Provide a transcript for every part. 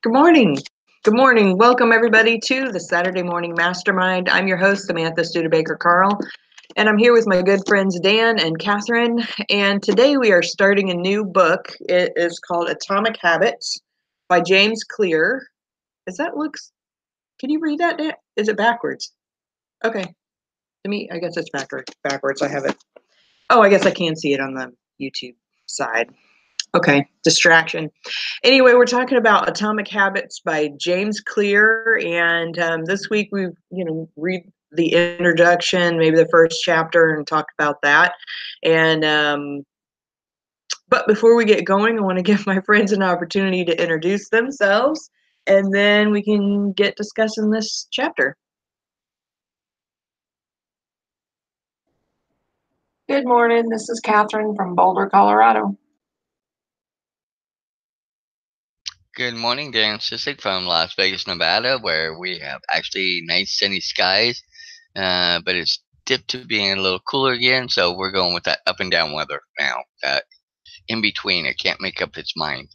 Good morning. Good morning. Welcome everybody to the Saturday Morning Mastermind. I'm your host, Samantha Studebaker-Carl, and I'm here with my good friends Dan and Catherine. And today we are starting a new book. It is called Atomic Habits by James Clear. Can you read that, Dan? Is it backwards? Okay. To me, I guess it's backwards. I have it. Oh, I guess I can see it on the YouTube side. Okay, distraction. Anyway, we're talking about Atomic Habits by James Clear, and this week we, read the introduction, maybe the first chapter, and talk about that. And but before we get going, I want to give my friends an opportunity to introduce themselves, and then we can get discussing this chapter. Good morning. This is Catherine from Boulder, Colorado. Good morning, Dan Sisek from Las Vegas, Nevada, where we have actually nice sunny skies, but it's dipped to being a little cooler again, so we're going with that up and down weather now. In between, it can't make up its mind.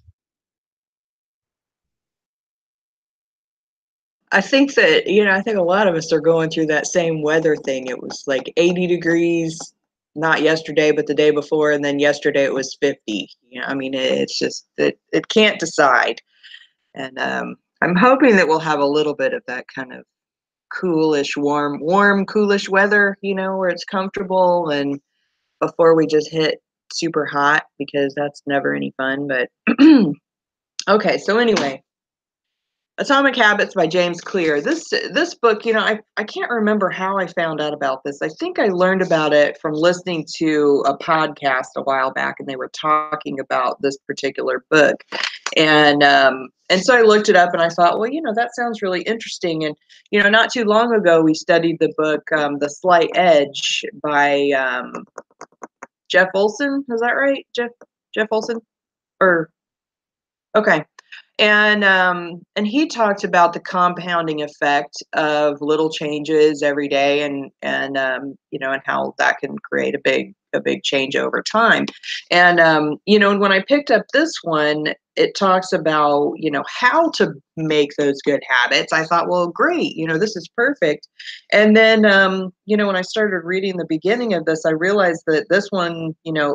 I think that, I think a lot of us are going through that same weather thing. It was like 80 degrees, not yesterday, but the day before, and then yesterday it was 50. I mean, it's just that it can't decide. And I'm hoping that we'll have a little bit of that kind of coolish, warm, coolish weather, where it's comfortable and before we just hit super hot, because that's never any fun. But okay, so anyway, Atomic Habits by James Clear. This book, I can't remember how I found out about this. I think I learned about it from listening to a podcast a while back, and they were talking about this particular book. And so I looked it up, and I thought, well, that sounds really interesting. And not too long ago, we studied the book The Slight Edge by Jeff Olson. Is that right? Jeff Olson? Okay. And he talked about the compounding effect of little changes every day, and how that can create a big change over time. And when I picked up this one, it talks about how to make those good habits. I thought, well, great, this is perfect. And then when I started reading the beginning of this, I realized that this one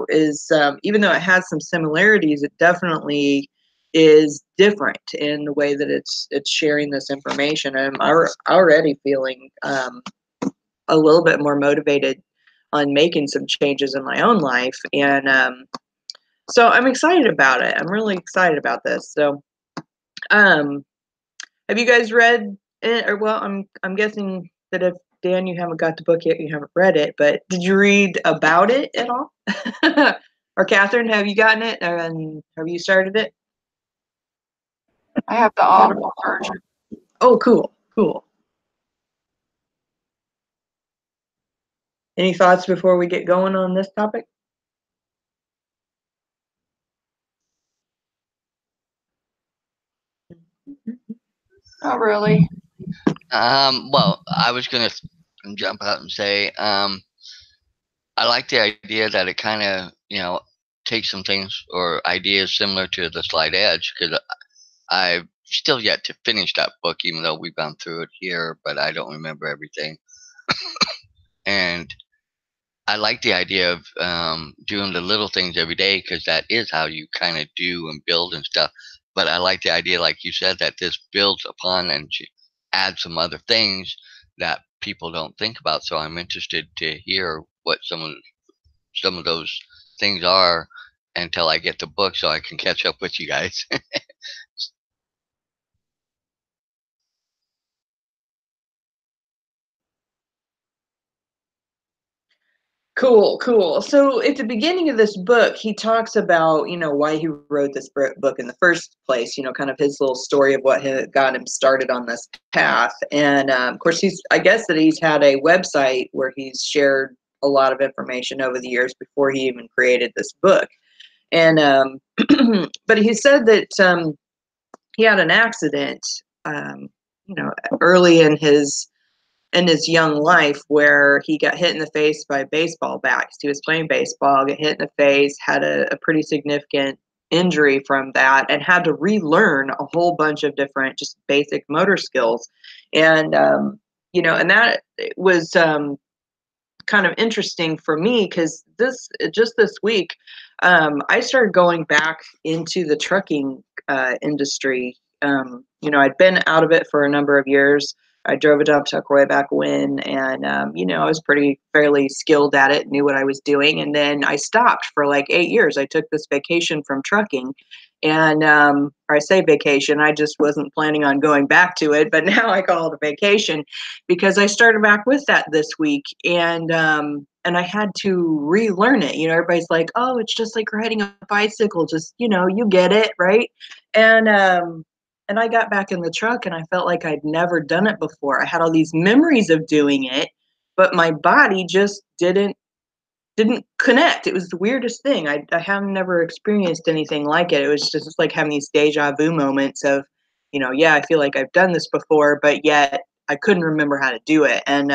is even though it has some similarities, it definitely is different in the way that it's sharing this information. I'm already feeling a little bit more motivated on making some changes in my own life, and so I'm excited about it. I'm really excited about this. So, have you guys read it? Or well, I'm guessing that if Dan, you haven't got the book yet, you haven't read it. But did you read about it at all? Or Catherine, have you gotten it? And have you started it? I have the Audible version. Oh, cool. Any thoughts before we get going on this topic? Not really. Well, I was gonna jump out and say, I like the idea that it kind of, takes some things or ideas similar to The Slight Edge, because I've still yet to finish that book, even though we've gone through it here, but I don't remember everything. And I like the idea of doing the little things every day, because that is how you kind of do and build and stuff. But I like the idea, like you said, that this builds upon and adds some other things that people don't think about. So I'm interested to hear what some of those things are until I get the book, so I can catch up with you guys. Cool. So at the beginning of this book, he talks about, why he wrote this book in the first place, kind of his little story of what had got him started on this path. And of course, I guess that he's had a website where he's shared a lot of information over the years before he even created this book. And, but he said that he had an accident, early in his young life, where he got hit in the face by a baseball bat. He was playing baseball, got hit in the face, had a pretty significant injury from that and had to relearn a whole bunch of different just basic motor skills. And and that was kind of interesting for me because this week, I started going back into the trucking industry. I'd been out of it for a number of years. I drove a dump truck way back when, and I was pretty fairly skilled at it, knew what I was doing, and then I stopped for like 8 years. I took this vacation from trucking, and or I say vacation, I just wasn't planning on going back to it, but now I call it a vacation because I started back with that this week, and I had to relearn it. Everybody's like, "Oh, it's just like riding a bicycle, just you get it, right?" And I got back in the truck, and I felt like I'd never done it before. I had all these memories of doing it, but my body just didn't connect. It was the weirdest thing. I have never experienced anything like it. It was just like having these deja vu moments of, yeah, I feel like I've done this before, but yet I couldn't remember how to do it. And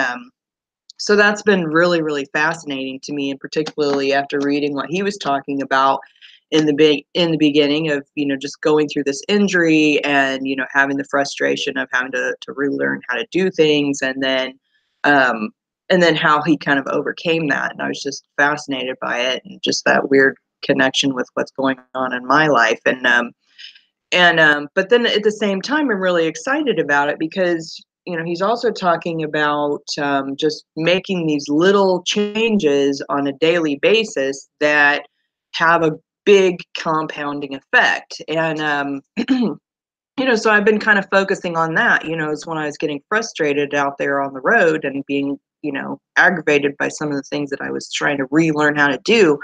so that's been really, really fascinating to me, and particularly after reading what he was talking about in the beginning of, just going through this injury and, having the frustration of having to relearn how to do things, um and then how he kind of overcame that. And I was just fascinated by it, and just that weird connection with what's going on in my life. But then at the same time, I'm really excited about it because, he's also talking about just making these little changes on a daily basis that have a big compounding effect. And, so I've been kind of focusing on that, is when I was getting frustrated out there on the road and being, aggravated by some of the things that I was trying to relearn how to do.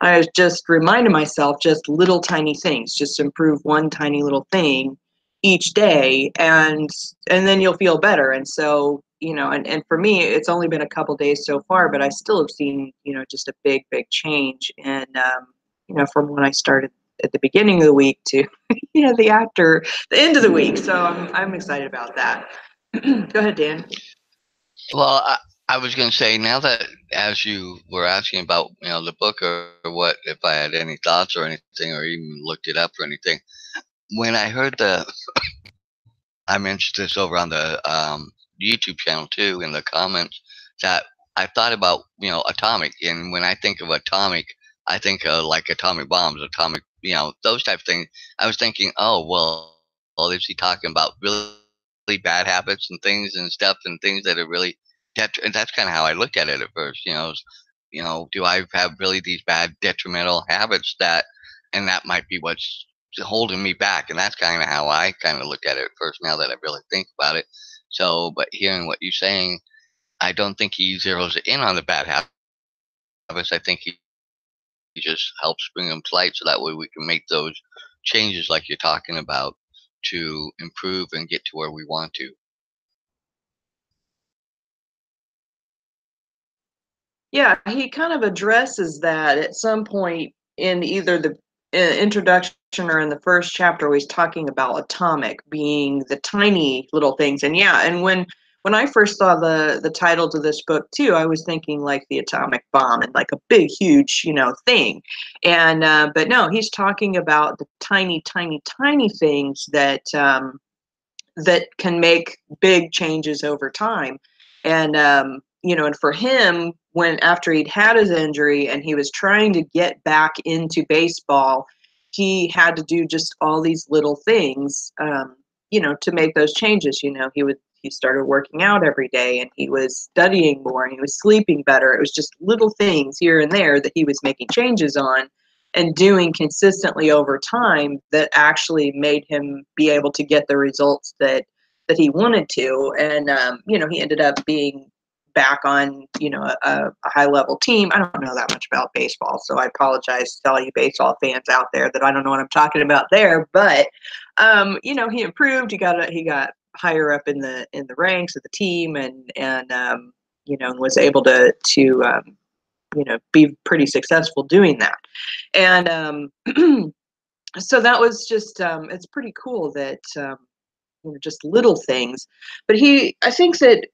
I was just reminding myself just little tiny things, just improve one tiny little thing each day, and then you'll feel better. And so, and for me, it's only been a couple days so far, but I still have seen, just a big change. And, from when I started at the beginning of the week to, the end of the week. So I'm excited about that. Go ahead, Dan. Well, I was going to say, now that, as you were asking about, the book, or what, if I had any thoughts or anything, or even looked it up or anything, when I heard I mentioned this over on the YouTube channel too in the comments, that I thought about, atomic. And when I think of atomic, I think of like atomic bombs, atomic, those type of things. I was thinking, oh, well, is he talking about really bad habits and things and stuff and things that are really and that's kind of how I looked at it at first. Do I have really these bad detrimental habits and that might be what's holding me back? And that's kind of how I kind of look at it at first, now that I really think about it. So, but hearing what you're saying, I don't think he zeroes in on the bad habits. I think he just helps bring them to light, so that way we can make those changes like you're talking about to improve and get to where we want to. Yeah, he kind of addresses that at some point in either the introduction or in the first chapter, where he's talking about atomic being the tiny little things. And yeah, and when I first saw the title to this book too, I was thinking like the atomic bomb and like a big, huge, thing. And but no, he's talking about the tiny things that can make big changes over time. And and for him, when after he'd had his injury and he was trying to get back into baseball, he had to do just all these little things, to make those changes. He started working out every day, and he was studying more, and he was sleeping better. It was just little things here and there that he was making changes on and doing consistently over time that actually made him be able to get the results that he wanted to. And he ended up being back on a high level team. I don't know that much about baseball, so I apologize to all you baseball fans out there that I don't know what I'm talking about there. But he improved. He got higher up in the ranks of the team, and was able to be pretty successful doing that. And so that was just it's pretty cool that just little things. But I think that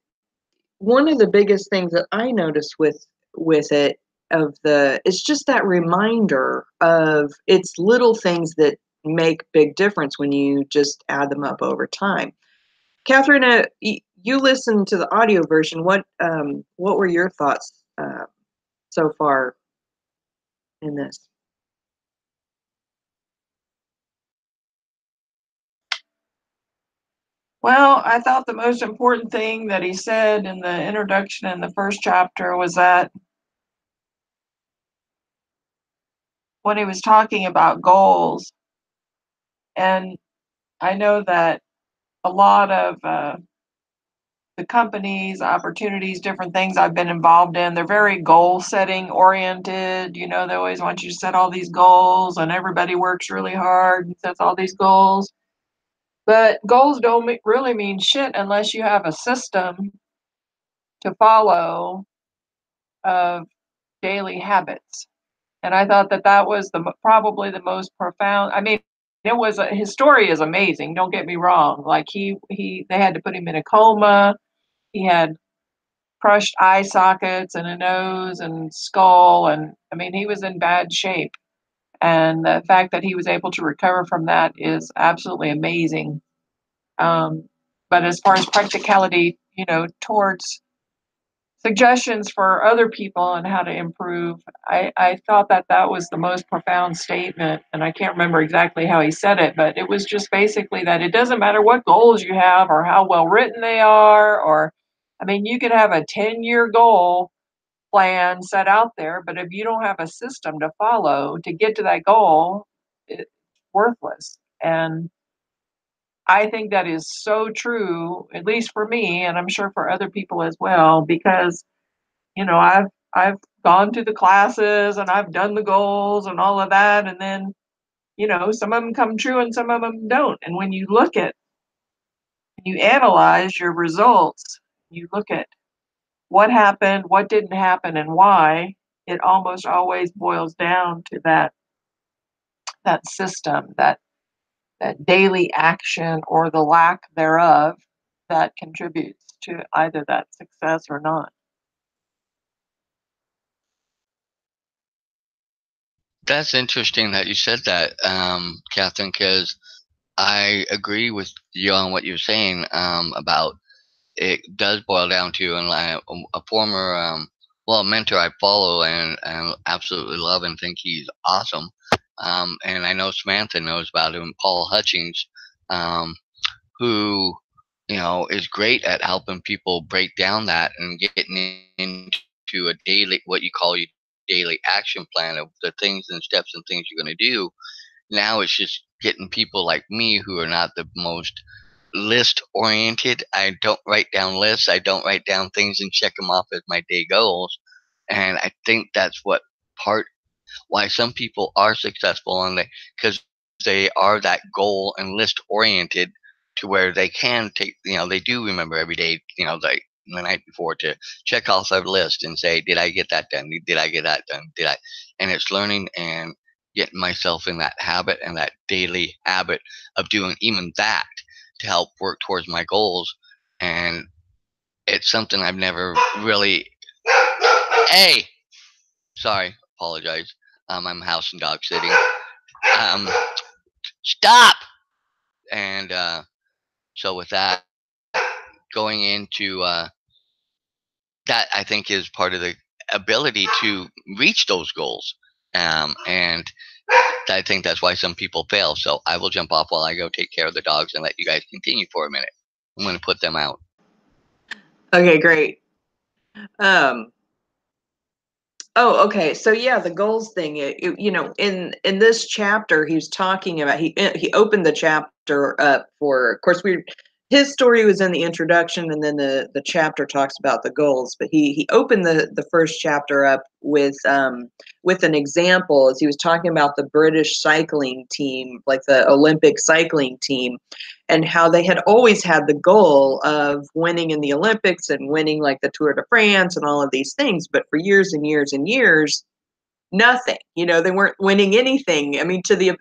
one of the biggest things that I noticed with it it's just that reminder of it's little things that make big difference when you just add them up over time. Catherine, you listened to the audio version. What were your thoughts so far in this? Well, I thought the most important thing that he said in the introduction in the first chapter was that when he was talking about goals, and I know that a lot of the companies, opportunities, different things I've been involved in, they're very goal setting oriented. You know, they always want you to set all these goals, and everybody works really hard and sets all these goals. But goals don't really mean shit unless you have a system to follow of daily habits. And I thought that that was probably the most profound. I mean, his story is amazing. Don't get me wrong. Like they had to put him in a coma. He had crushed eye sockets and a nose and skull, and I mean, he was in bad shape. And the fact that he was able to recover from that is absolutely amazing. But as far as practicality, towards suggestions for other people on how to improve, I thought that that was the most profound statement. And I can't remember exactly how he said it, but it was just basically that it doesn't matter what goals you have or how well written they are, or, I mean, you could have a 10-year goal plan set out there, but if you don't have a system to follow to get to that goal, it's worthless. And I think that is so true, at least for me, and I'm sure for other people as well, because I've gone to the classes and I've done the goals and all of that, and then some of them come true and some of them don't. And when you analyze your results, you look at what happened, what didn't happen, and why. It almost always boils down to that system, that daily action or the lack thereof that contributes to either that success or not. That's interesting that you said that, Catherine, because I agree with you on what you're saying about it does boil down to, and a former, well, a mentor I follow and absolutely love and think he's awesome. And I know Samantha knows about him, Paul Hutchings, um, who, is great at helping people break down that and getting into a daily, what you call your daily action plan of the things and steps and things you're going to do. Now it's just getting people like me who are not the most list oriented. I don't write down lists. I don't write down things and check them off as my day goals. And I think that's what part why some people are successful on they because they are that goal and list oriented to where they can take, they do remember every day, like the night before, to check off their list and say, did I get that done? Did I get that done? Did I? And it's learning and getting myself in that habit and that daily habit of doing even that to help work towards my goals. And it's something I've never really, hey, sorry, apologize. I'm house and dog sitting. Um, Stop. And so with that, going into that, I think is part of the ability to reach those goals. And I think that's why some people fail. So I will jump off while I go take care of the dogs and let you guys continue for a minute. I'm going to put them out. Okay, great. Um, Oh, okay. So yeah, the goals thing. In this chapter, he was talking about he opened the chapter up for. Of course, his story was in the introduction, and then the chapter talks about the goals. But he opened the first chapter up with an example as he was talking about the British cycling team, like the Olympic cycling team, and how they had always had the goal of winning in the Olympics and winning like the Tour de France and all of these things. But for years and years and years, nothing. They weren't winning anything. I mean, to the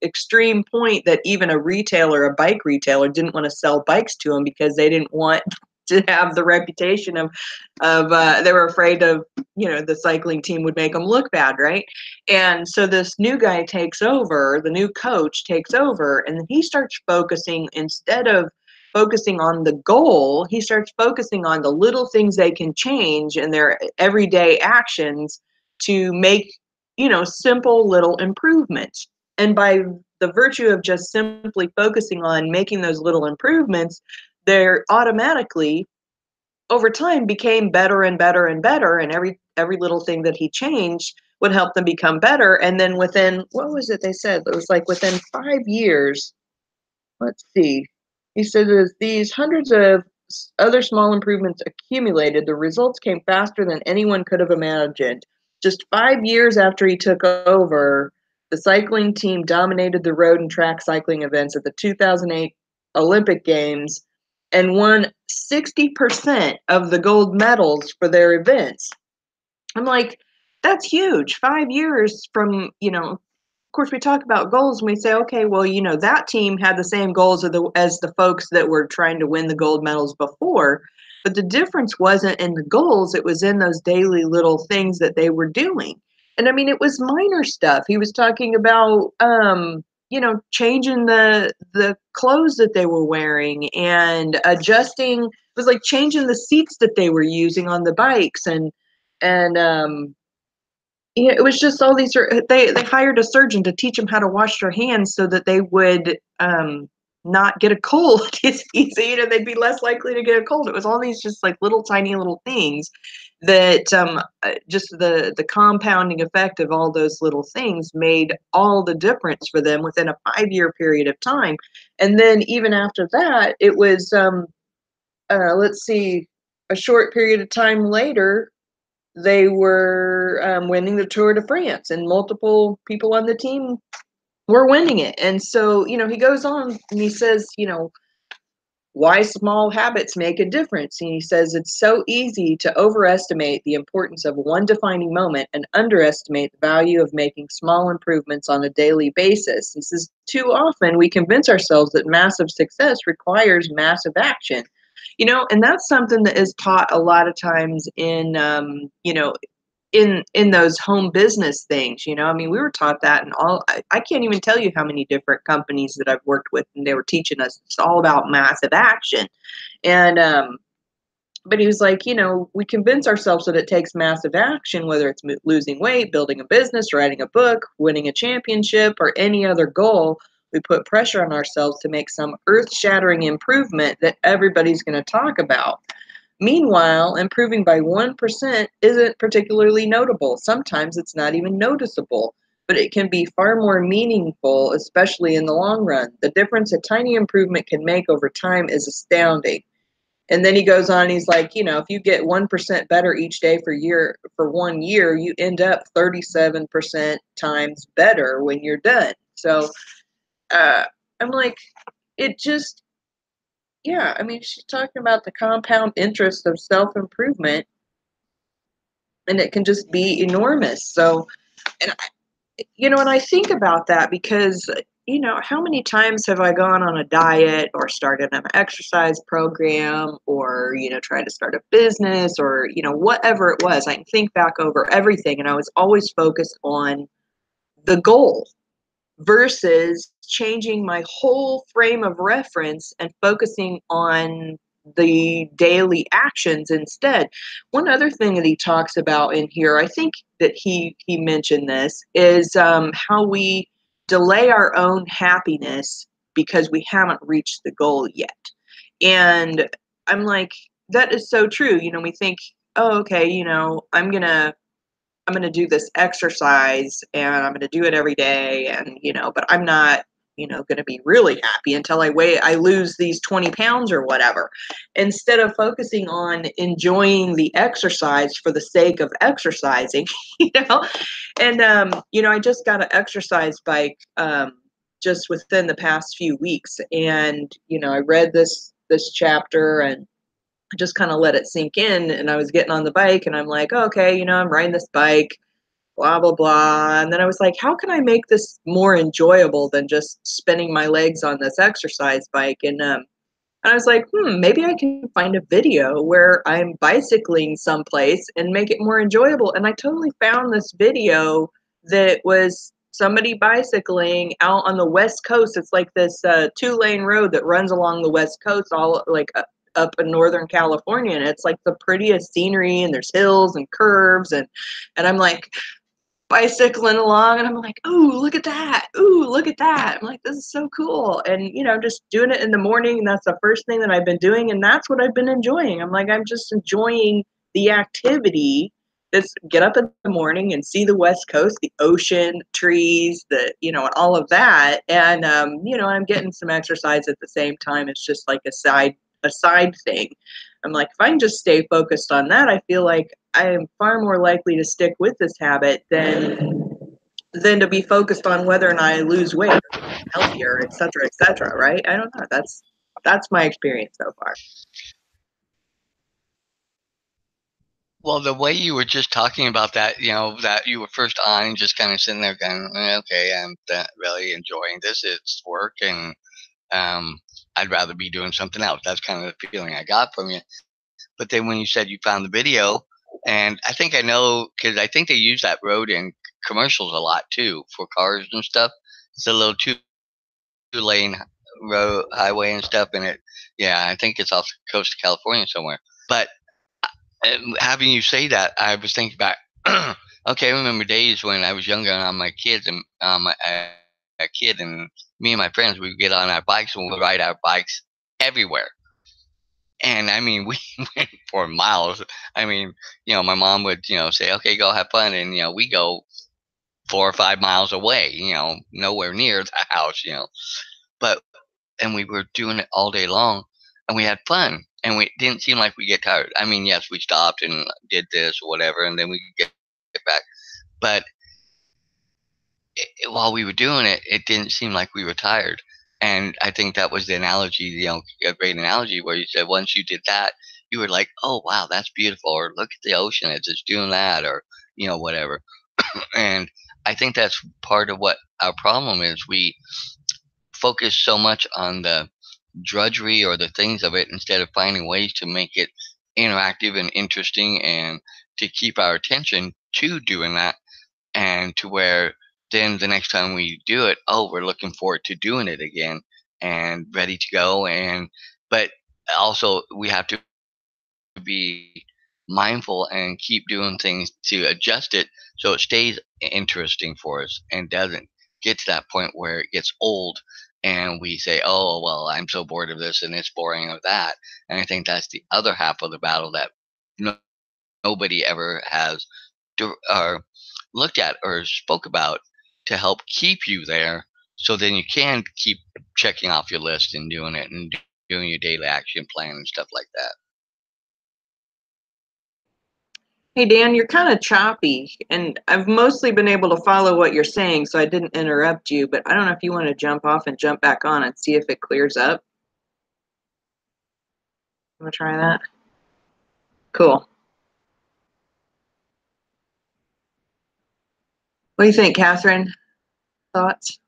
extreme point that even a bike retailer, didn't want to sell bikes to them because they didn't want to have the reputation of they were afraid of, the cycling team would make them look bad, right? And so this new guy takes over, the new coach takes over, and then he starts focusing, instead of focusing on the goal, he starts focusing on the little things they can change in their everyday actions to make, simple little improvements. And by the virtue of just simply focusing on making those little improvements, they're automatically over time became better and better and better, and every little thing that he changed would help them become better. And then within, what was it they said, it was like within 5 years, let's see, he said, as these hundreds of other small improvements accumulated, the results came faster than anyone could have imagined. Just 5 years after he took over, the cycling team dominated the road and track cycling events at the 2008 Olympic Games and won 60% of the gold medals for their events. I'm like, that's huge. 5 years from, of course, we talk about goals and we say, okay, well, that team had the same goals as the folks that were trying to win the gold medals before. But the difference wasn't in the goals, it was in those daily little things that they were doing. And I mean, it was minor stuff. He was talking about, changing the clothes that they were wearing and adjusting. It was like changing the seats that they were using on the bikes, and it was just all these. They hired a surgeon to teach them how to wash their hands so that they would not get a cold as easy, they'd be less likely to get a cold. It was all these just like little tiny little things that just the compounding effect of all those little things made all the difference for them within a 5-year period of time. And then even after that, it was let's see, a short period of time later, they were winning the Tour de France, and multiple people on the team were winning it. And so, he goes on and he says, why small habits make a difference. And he says, it's so easy to overestimate the importance of one defining moment and underestimate the value of making small improvements on a daily basis. He says, too often we convince ourselves that massive success requires massive action. And that's something that is taught a lot of times in, in those home business things. I mean, we were taught that, and I can't even tell you how many different companies that I've worked with, and they were teaching us it's all about massive action. And but he was like, we convince ourselves that it takes massive action, whether it's losing weight, building a business, writing a book, winning a championship, or any other goal. We put pressure on ourselves to make some earth-shattering improvement that everybody's going to talk about. Meanwhile, improving by 1% isn't particularly notable. Sometimes it's not even noticeable, but it can be far more meaningful, especially in the long run. The difference a tiny improvement can make over time is astounding. And then he goes on, he's like, if you get 1% better each day for 1 year, you end up 37% times better when you're done. So I'm like, it just, yeah, I mean, she's talking about the compound interest of self-improvement, and it can just be enormous. So, and and I think about that because, how many times have I gone on a diet or started an exercise program or, tried to start a business or, whatever it was. I can think back over everything, and I was always focused on the goal versus changing my whole frame of reference and focusing on the daily actions instead. One other thing that he talks about in here, I think that he mentioned this, is how we delay our own happiness because we haven't reached the goal yet. And I'm like, that is so true. We think, oh, okay, I'm going to do this exercise and I'm going to do it every day. And, but I'm not, going to be really happy until I lose these 20 pounds or whatever, instead of focusing on enjoying the exercise for the sake of exercising, and, I just got an exercise bike, just within the past few weeks. And, I read this chapter and I just kind of let it sink in, and I was getting on the bike and I'm like, okay, I'm riding this bike, blah, blah, blah. And then I was like, how can I make this more enjoyable than just spinning my legs on this exercise bike? And And I was like, maybe I can find a video where I'm bicycling someplace and make it more enjoyable. And I totally found this video that was somebody bicycling out on the West Coast. It's like this 2-lane road that runs along the West Coast, all like up in Northern California. And it's like the prettiest scenery, and there's hills and curves. And I'm like, bicycling along, and I'm like, "Ooh, look at that. Ooh, look at that." I'm like, "This is so cool." And, just doing it in the morning, and that's the first thing that I've been doing, and that's what I've been enjoying. I'm like, I'm just enjoying the activity. Just get up in the morning and see the West Coast, the ocean, trees, and all of that. And, I'm getting some exercise at the same time. It's just like a side thing. I'm like, if I can just stay focused on that, I feel like I am far more likely to stick with this habit than to be focused on whether or not I lose weight, or get healthier, et cetera, right? I don't know. That's my experience so far. Well, the way you were just talking about that, that you were first on and just kind of sitting there going, okay, I'm not really enjoying this. It's work, and I'd rather be doing something else. That's kind of the feeling I got from you. But then when you said you found the video, and I think I know, because I think they use that road in commercials a lot too for cars and stuff. It's a little two-lane road highway and stuff, and yeah, I think it's off the coast of California somewhere. But having you say that, I was thinking back. Okay, I remember days when I was younger and I'm my kids and a kid, and me and my friends, we would get on our bikes and we'd ride our bikes everywhere. And I mean, we went for miles. I mean, my mom would, say, okay, go have fun. And, we go 4 or 5 miles away, nowhere near the house. But, and we were doing it all day long, and we had fun, and we didn't seem like we get tired. I mean, yes, we stopped and did this or whatever, and then we could get back. But while we were doing it, it didn't seem like we were tired. And I think that was the analogy, a great analogy where you said once you did that, you were like, oh, wow, that's beautiful. Or look at the ocean. It's just doing that, or, whatever. And I think that's part of what our problem is. We focus so much on the drudgery or the things of it instead of finding ways to make it interactive and interesting, and to keep our attention to doing that, and to where then the next time we do it, oh, we're looking forward to doing it again and ready to go. But also we have to be mindful and keep doing things to adjust it so it stays interesting for us and doesn't get to that point where it gets old and we say, oh, well, I'm so bored of this and it's boring of that. And I think that's the other half of the battle that no, nobody ever has or looked at or spoke about to help keep you there, so then you can keep checking off your list and doing it and doing your daily action plan and stuff like that. Hey, Dan, you're kind of choppy, and I've mostly been able to follow what you're saying, so I didn't interrupt you, but I don't know if you want to jump off and jump back on and see if it clears up. Want to try that? Cool. What do you think, Catherine? Thoughts?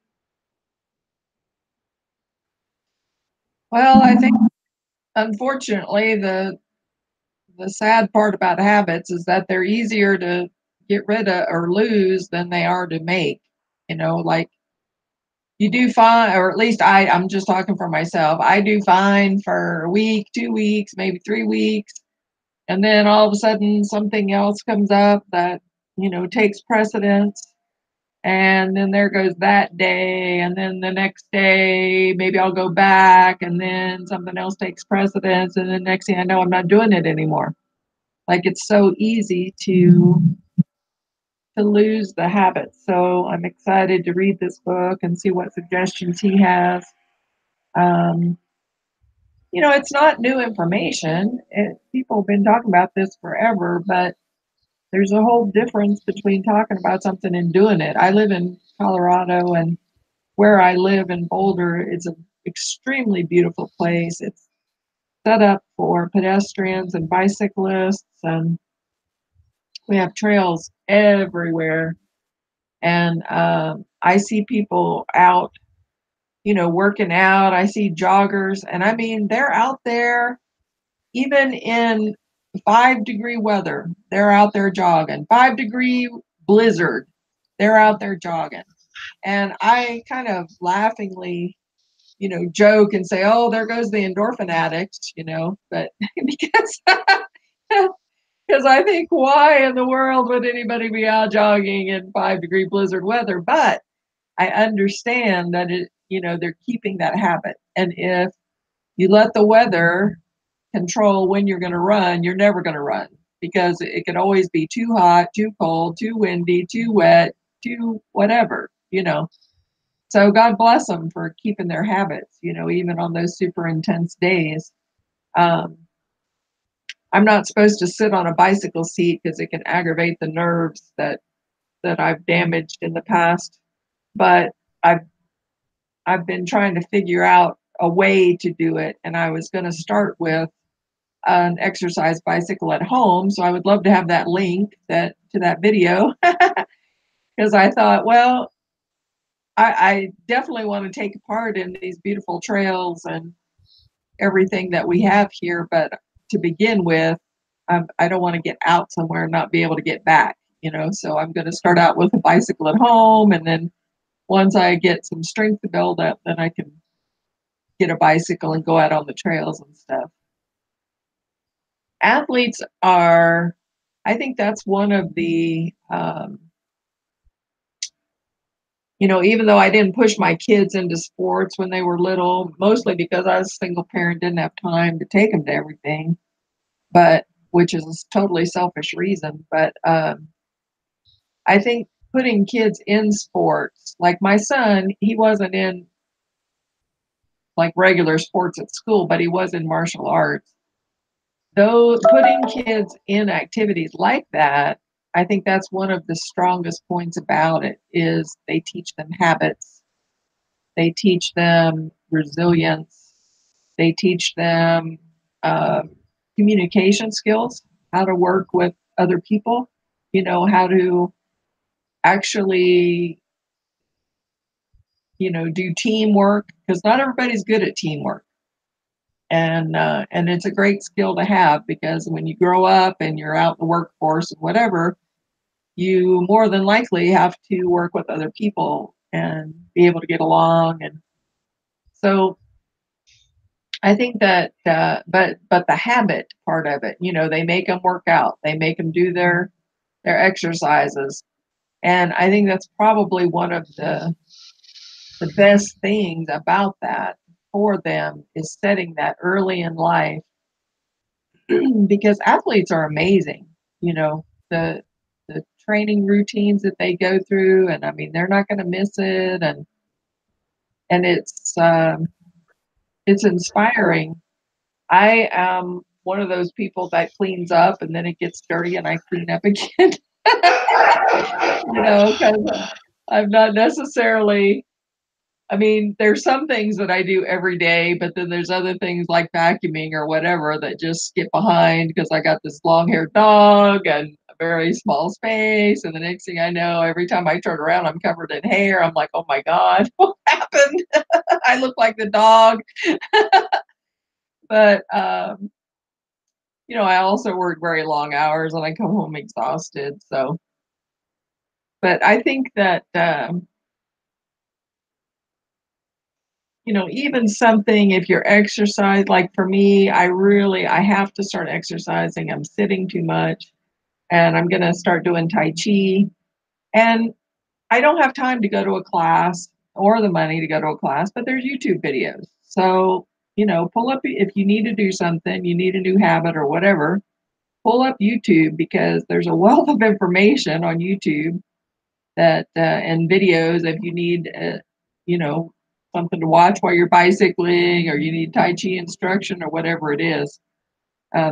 Well, I think unfortunately the sad part about habits is that they're easier to get rid of or lose than they are to make. Like you do fine, or at least I'm just talking for myself. I do fine for a week, 2 weeks, maybe 3 weeks, and then all of a sudden something else comes up that takes precedence, and then there goes that day, and then the next day maybe I'll go back, and then something else takes precedence, and then next thing I know I'm not doing it anymore. Like it's so easy to lose the habit. So I'm excited to read this book and see what suggestions he has. um, it's not new information. People have been talking about this forever, but there's a whole difference between talking about something and doing it. I live in Colorado, and where I live in Boulder, it's an extremely beautiful place. It's set up for pedestrians and bicyclists, and we have trails everywhere. And I see people out working out. I see joggers, and I mean, they're out there even in 5-degree weather. They're out there jogging. 5-degree blizzard. They're out there jogging. And I kind of laughingly, joke and say, "Oh, there goes the endorphin addicts," but because because I think, why in the world would anybody be out jogging in 5-degree blizzard weather? But I understand that they're keeping that habit. And if you let the weather control when you're going to run, you're never going to run, because it could always be too hot, too cold, too windy, too wet, too whatever. So God bless them for keeping their habits, even on those super intense days. Um, I'm not supposed to sit on a bicycle seat because it can aggravate the nerves that I've damaged in the past. But I've I've been trying to figure out a way to do it, and I was going to start with an exercise bicycle at home. So I would love to have that link to that video, because I thought, well, I definitely want to take part in these beautiful trails and everything that we have here. But to begin with, I don't want to get out somewhere and not be able to get back. So I'm going to start out with a bicycle at home, and then once I get some strength to build up, then I can get a bicycle and go out on the trails and stuff. Athletes are, I think that's one of the, even though I didn't push my kids into sports when they were little, mostly because I was a single parent, didn't have time to take them to everything, but which is a totally selfish reason. But I think putting kids in sports, like my son, he wasn't in like regular sports at school, but he was in martial arts. Though putting kids in activities like that, I think that's one of the strongest points about it, is they teach them habits. They teach them resilience. They teach them uh, communication skills, how to work with other people, how to actually, do teamwork, because not everybody's good at teamwork. And it's a great skill to have, because when you grow up and you're out in the workforce and whatever, you more than likely have to work with other people and be able to get along. And so I think that, but the habit part of it, they make them work out, they make them do their exercises, and I think that's probably one of the best things about that for them, is setting that early in life, because athletes are amazing. The training routines that they go through, and I mean, they're not going to miss it, and it's inspiring. I am one of those people that cleans up and then it gets dirty and I clean up again. Because I'm not necessarily, I mean, there's some things that I do every day, but then there's other things like vacuuming or whatever that just skip behind, because I got this long-haired dog and a very small space. And the next thing I know, every time I turn around, I'm covered in hair. I'm like, oh my God, what happened? I look like the dog. But, I also work very long hours and I come home exhausted. So, but I think that, even something, if you're exercise, like for me, I have to start exercising. I'm sitting too much, and I'm going to start doing Tai Chi. And I don't have time to go to a class or the money to go to a class, but there's YouTube videos. So, pull up, if you need to do something, you need a new habit or whatever, pull up YouTube, because there's a wealth of information on YouTube that, and videos, if you need, you know, something to watch while you're bicycling, or you need Tai Chi instruction or whatever it is.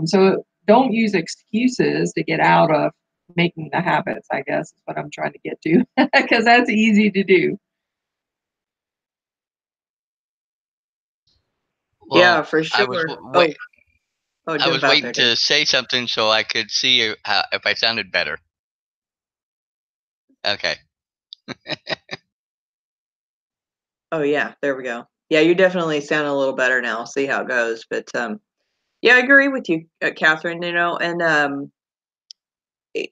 So don't use excuses to get out of making the habits, I guess is what I'm trying to get to, because that's easy to do. Yeah, Well, for I was sure. wait. I Jump was out waiting there, Dave. to say something so I could see if I sounded better. Okay. Oh yeah, there we go. Yeah, you definitely sound a little better now. See how it goes. But yeah, I agree with you, Catherine. And it-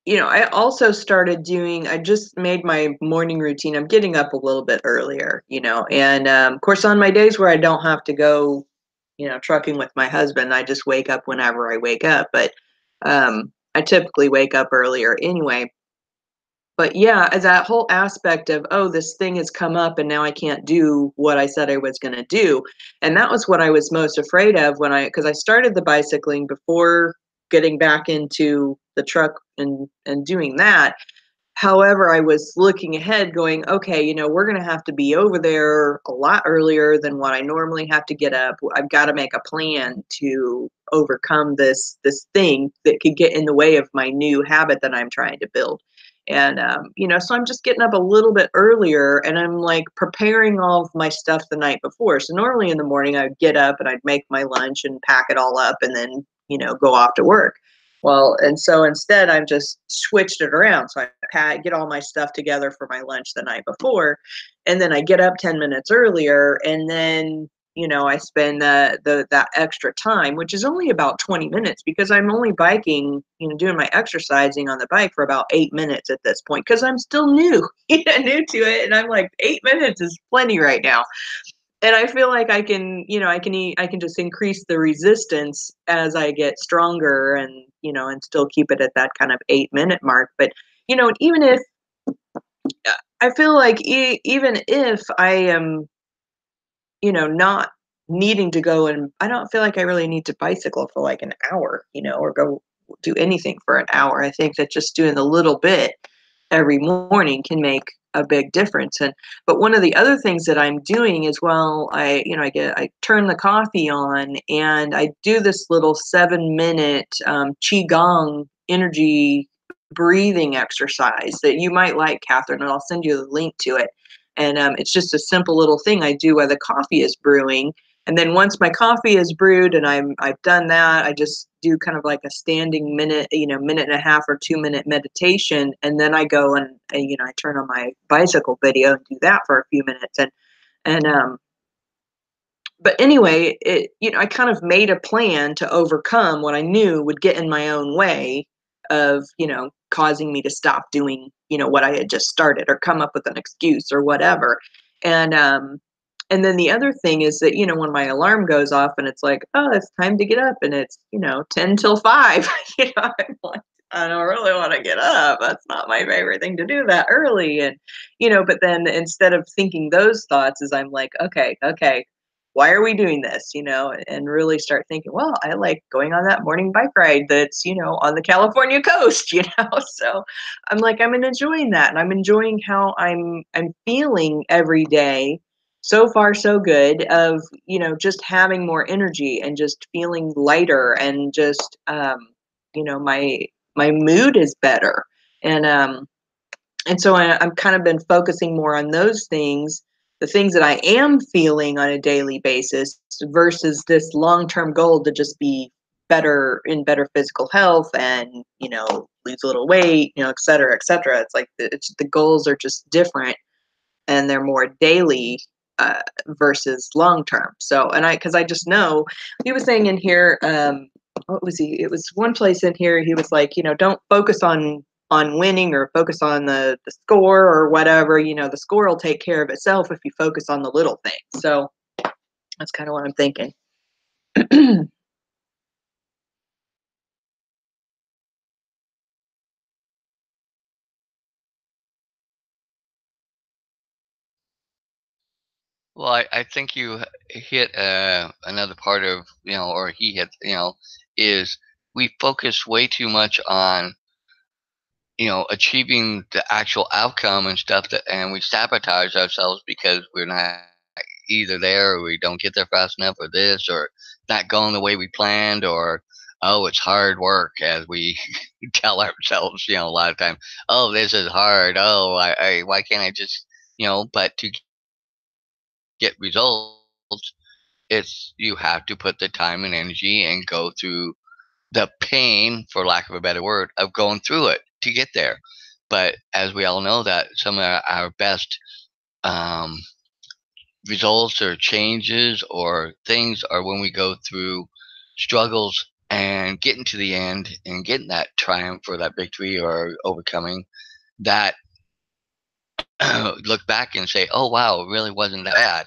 I also started doing. I just made my morning routine. I'm getting up a little bit earlier, and of course on my days where I don't have to go, trucking with my husband, I just wake up whenever I wake up. But I typically wake up earlier anyway. But yeah, as that whole aspect of, oh, this thing has come up and now I can't do what I said I was going to do. And that was what I was most afraid of because I started the bicycling before getting back into the truck and doing that. However, I was looking ahead going, okay, we're going to have to be over there a lot earlier than what I normally have to get up. I've got to make a plan to overcome this thing that could get in the way of my new habit that I'm trying to build. And so I'm just getting up a little bit earlier and I'm like preparing all of my stuff the night before. So normally in the morning I'd get up and I'd make my lunch and pack it all up and then, go off to work. Well, and so instead, I've just switched it around. So I get all my stuff together for my lunch the night before, and then I get up 10 minutes earlier, and then I spend that extra time, which is only about 20 minutes because I'm only biking, doing my exercising on the bike for about 8 minutes at this point because I'm still new, new to it, and I'm like 8 minutes is plenty right now. And I feel like I can, I can just increase the resistance as I get stronger and still keep it at that kind of 8 minute mark. But, even if I feel like even if I am, not needing to go, and I don't feel like I really need to bicycle for like an hour, or go do anything for an hour. I think that just doing a little bit every morning can make a big difference. And but one of the other things that I'm doing is, well, I turn the coffee on and I do this little 7 minute qigong energy breathing exercise that you might like, Catherine, and I'll send you the link to it. And it's just a simple little thing I do while the coffee is brewing. And then once my coffee is brewed and I've done that, I just do kind of like a standing minute, minute and a half or 2 minute meditation. And then I go and I turn on my bicycle video and do that for a few minutes. And but anyway, I kind of made a plan to overcome what I knew would get in my own way of, causing me to stop doing, what I had just started or come up with an excuse or whatever. And and then the other thing is that, when my alarm goes off and it's like, oh, it's time to get up and it's, 10 till 5, I'm like, I don't really want to get up. That's not my favorite thing to do that early. And, but then instead of thinking those thoughts, is I'm like, okay, why are we doing this, and really start thinking, well, I like going on that morning bike ride that's, on the California coast, so I'm like, I'm enjoying that, and I'm enjoying how I'm feeling every day. So far so good of, just having more energy and just feeling lighter and just my mood is better. And so I'm kind of been focusing more on those things, the things that I am feeling on a daily basis versus this long-term goal to just be better physical health and, lose a little weight, et cetera, et cetera. It's like the goals are just different and they're more daily versus long-term. So, because I just know he was saying in here, what was he? It was one place in here. He was like, don't focus on winning or focus on the score or whatever. The score will take care of itself if you focus on the little things. So that's kind of what I'm thinking. Well, I think you hit another part of, or he hit, is we focus way too much on, achieving the actual outcome and stuff and we sabotage ourselves because we're not either there or we don't get there fast enough or this or not going the way we planned or, oh, it's hard work as we tell ourselves, a lot of times, oh, this is hard. Oh, why can't I just, but to get results, it's you have to put the time and energy and go through the pain, for lack of a better word, of going through it to get there. But as we all know, that some of our best um, results or changes or things are when we go through struggles and getting to the end and getting that triumph or that victory or overcoming that look back and say, oh, wow, it really wasn't that bad.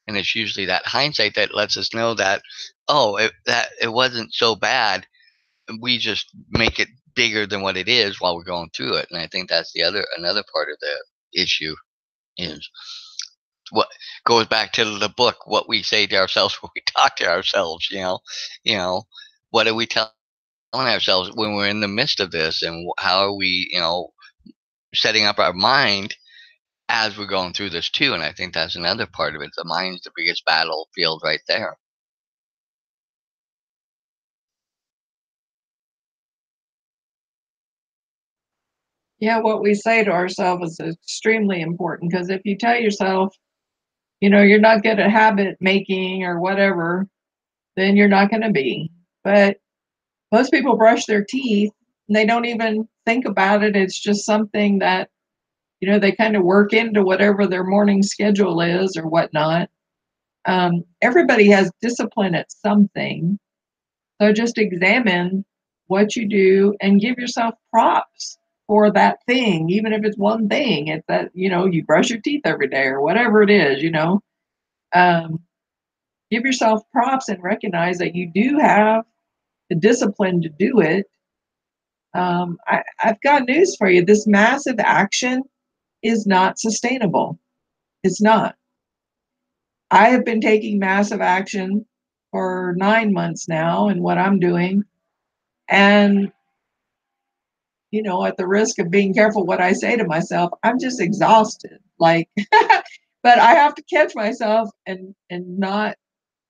And it's usually that hindsight that lets us know that, oh, that it wasn't so bad. We just make it bigger than what it is while we're going through it. And I think that's another part of the issue is what goes back to the book, what we say to ourselves when we talk to ourselves, you know, what are we telling ourselves when we're in the midst of this, and how are we, setting up our mind as we're going through this too. And I think that's another part of it. The mind's the biggest battlefield right there. Yeah, what we say to ourselves is extremely important, because if you tell yourself, you're not good at habit making or whatever, then you're not going to be. But most people brush their teeth and they don't even think about it. It's just something that, they kind of work into whatever their morning schedule is or whatnot. Everybody has discipline at something. So just examine what you do and give yourself props for that thing, even if it's one thing. It's that, you brush your teeth every day or whatever it is, Um, give yourself props and recognize that you do have the discipline to do it. I've got news for you. This massive action is not sustainable. It's not. I have been taking massive action for 9 months now in what I'm doing. And, at the risk of being careful what I say to myself, I'm just exhausted. Like, but I have to catch myself and not,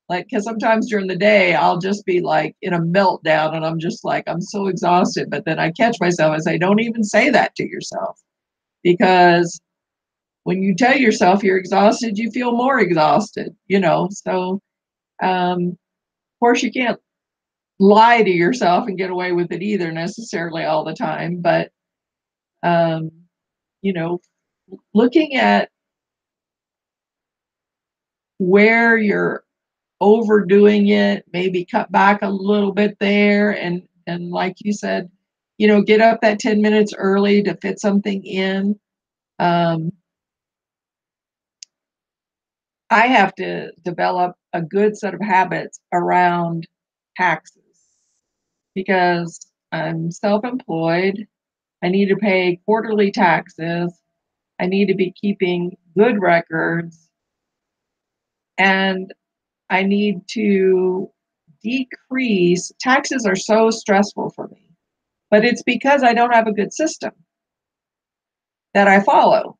like, because sometimes during the day I'll just be like in a meltdown and I'm just like, I'm so exhausted. But then I catch myself and say, don't even say that to yourself, because when you tell yourself you're exhausted, you feel more exhausted, So, of course, you can't lie to yourself and get away with it either necessarily all the time. But, um, you know, looking at where you're overdoing it, maybe cut back a little bit there, and like you said, get up that 10 minutes early to fit something in. Um, I have to develop a good set of habits around taxes, because I'm self-employed. I need to pay quarterly taxes. I need to be keeping good records, and I need to decrease. Taxes are so stressful for me, but it's because I don't have a good system that I follow.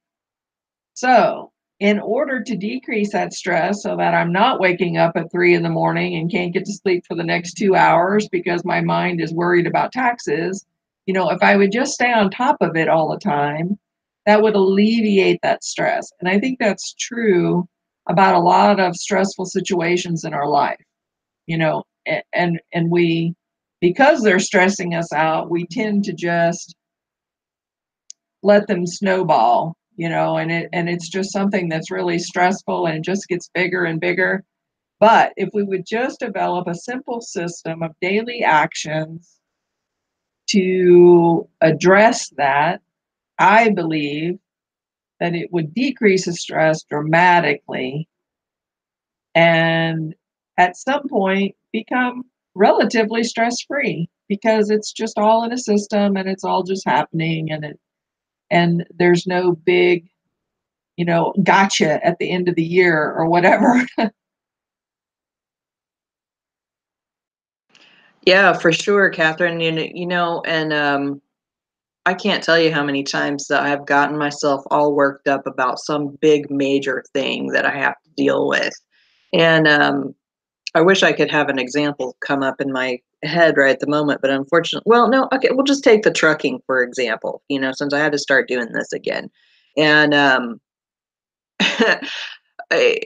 So, in order to decrease that stress so that I'm not waking up at 3 in the morning and can't get to sleep for the next 2 hours because my mind is worried about taxes, if I would just stay on top of it all the time, that would alleviate that stress. And I think that's true about a lot of stressful situations in our life, and we, because they're stressing us out, we tend to just let them snowball, and it's just something that's really stressful and it just gets bigger and bigger. But if we would just develop a simple system of daily actions to address that, I believe that it would decrease the stress dramatically, and at some point become relatively stress free, because it's just all in a system and it's all just happening, and there's no big, gotcha at the end of the year or whatever. Yeah, for sure, Catherine. And I can't tell you how many times that I've gotten myself all worked up about some big major thing that I have to deal with. And I wish I could have an example come up in my head right at the moment, but unfortunately, well, no, okay, we'll just take the trucking, for example, since I had to start doing this again. And I,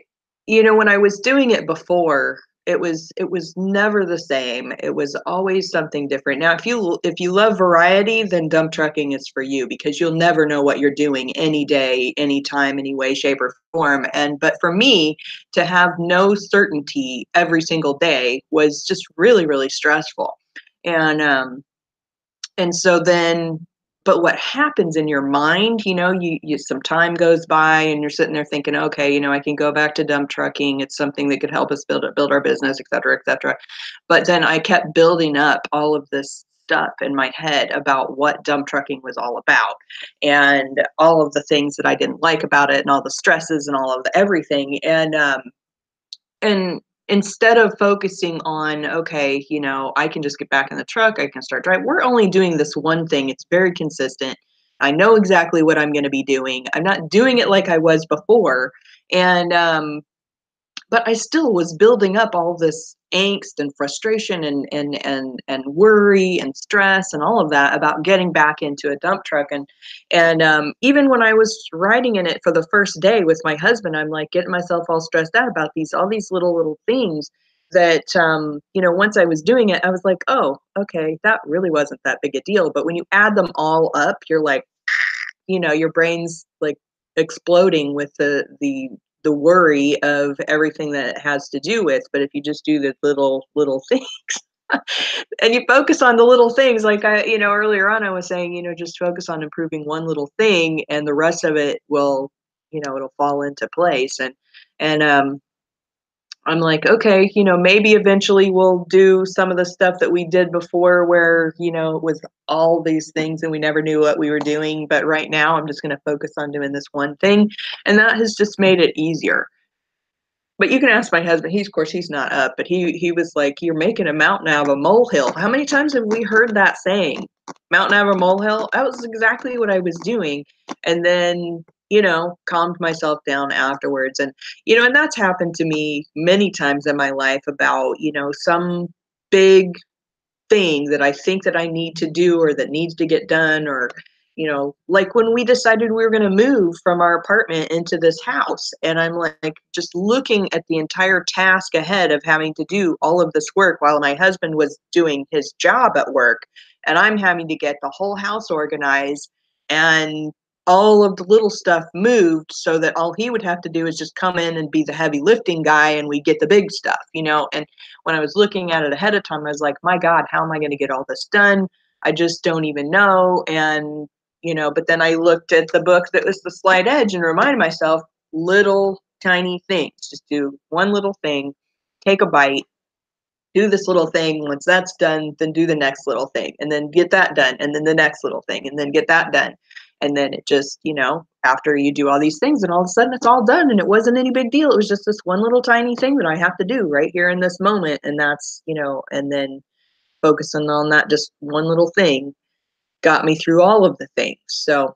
when I was doing it before, it was never the same. It was always something different. Now, if you love variety, then dump trucking is for you, because you'll never know what you're doing any day, anytime, any way, shape, or form. But for me, to have no certainty every single day was just really, really stressful. And so then, but what happens in your mind, you some time goes by and you're sitting there thinking, okay, I can go back to dump trucking. It's something that could help us build our business, et cetera, et cetera. But then I kept building up all of this stuff in my head about what dump trucking was all about, and all of the things that I didn't like about it, and all the stresses, and all of the everything. And instead of focusing on, okay, I can just get back in the truck, I can start driving. We're only doing this one thing. It's very consistent. I know exactly what I'm going to be doing. I'm not doing it like I was before. And but I still was building up all this angst and frustration and worry and stress and all of that about getting back into a dump truck. And even when I was riding in it for the first day with my husband, I'm like getting myself all stressed out about all these little things that once I was doing it, I was like, oh, okay, that really wasn't that big a deal. But when you add them all up, you're like, your brain's like exploding with the worry of everything that it has to do with. But if you just do the little things and you focus on the little things, like earlier on I was saying, just focus on improving one little thing, and the rest of it will, it'll fall into place. And I'm like, okay, maybe eventually we'll do some of the stuff that we did before where, it was all these things and we never knew what we were doing. But right now I'm just going to focus on doing this one thing. And that has just made it easier. But you can ask my husband. Of course, he's not up, but he was like, "You're making a mountain out of a molehill." How many times have we heard that saying? Mountain out of a molehill? That was exactly what I was doing. And then, calmed myself down afterwards. And that's happened to me many times in my life about, some big thing that I think that I need to do or that needs to get done, or like when we decided we were going to move from our apartment into this house, and I'm like just looking at the entire task ahead of having to do all of this work while my husband was doing his job at work, and I'm having to get the whole house organized and all of the little stuff moved so that all he would have to do is just come in and be the heavy lifting guy and we get the big stuff. And when I was looking at it ahead of time, I was like, my God, how am I going to get all this done? I just don't even know. But then I looked at the book that was The Slight Edge and reminded myself, little tiny things. Just do one little thing, take a bite, do this little thing. Once that's done, then do the next little thing, and then get that done, and then the next little thing, and then get that done. And then it just, after you do all these things, and all of a sudden it's all done, and it wasn't any big deal. It was just this one little tiny thing that I have to do right here in this moment. And that's, and then focusing on that just one little thing got me through all of the things. So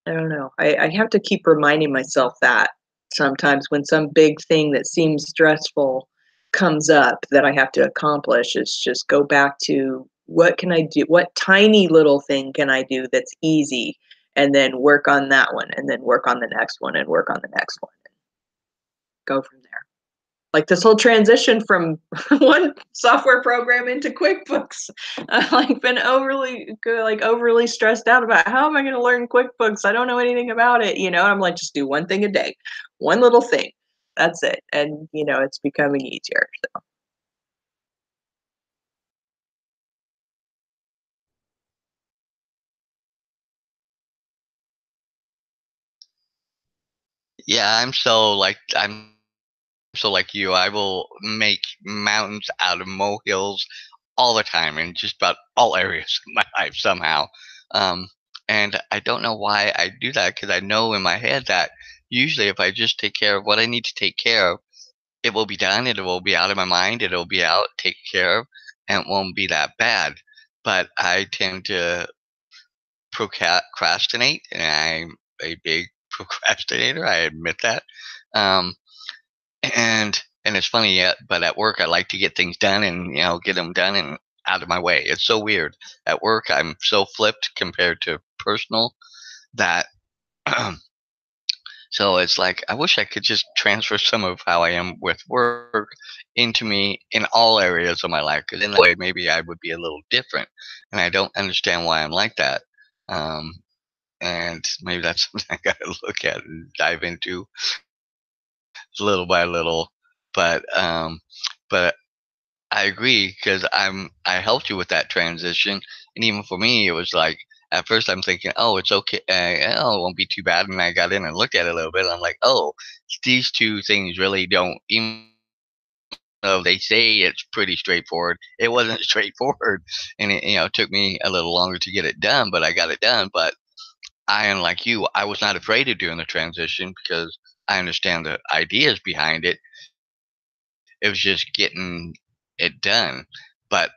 I don't know. I have to keep reminding myself that sometimes when some big thing that seems stressful comes up that I have to accomplish, it's just go back to what can I do? What tiny little thing can I do that's easy? And then work on that one, and then work on the next one, and work on the next one, and go from there. Like this whole transition from one software program into QuickBooks. I've been overly stressed out about how am I going to learn QuickBooks? I don't know anything about it. I'm like, just do one thing a day, one little thing. That's it. And it's becoming easier. So Yeah, I'm so like you. I will make mountains out of molehills all the time in just about all areas of my life somehow. Um, and I don't know why I do that, because I know in my head that usually if I just take care of what I need to take care of, it will be done. It will be out of my mind. It'll be out, taken care of, and it won't be that bad. But I tend to procrastinate, and I'm a big procrastinator. I admit that. Um, and it's funny, yeah, but at work I like to get things done and get them done and out of my way. It's so weird. At work I'm so flipped compared to personal that So it's like I wish I could just transfer some of how I am with work into me in all areas of my life, because in that way maybe I would be a little different, and I don't understand why I'm like that. Um, and maybe that's something I got to look at and dive into little by little. But I agree because I helped you with that transition, and even for me, it was like at first I'm thinking, oh, it's okay, oh, it won't be too bad. And I got in and looked at it a little bit. And I'm like, oh, these two things really don't. Even though they say it's pretty straightforward, it wasn't straightforward, and it took me a little longer to get it done, but I got it done. But I, unlike you, I was not afraid of doing the transition because I understand the ideas behind it. It was just getting it done. But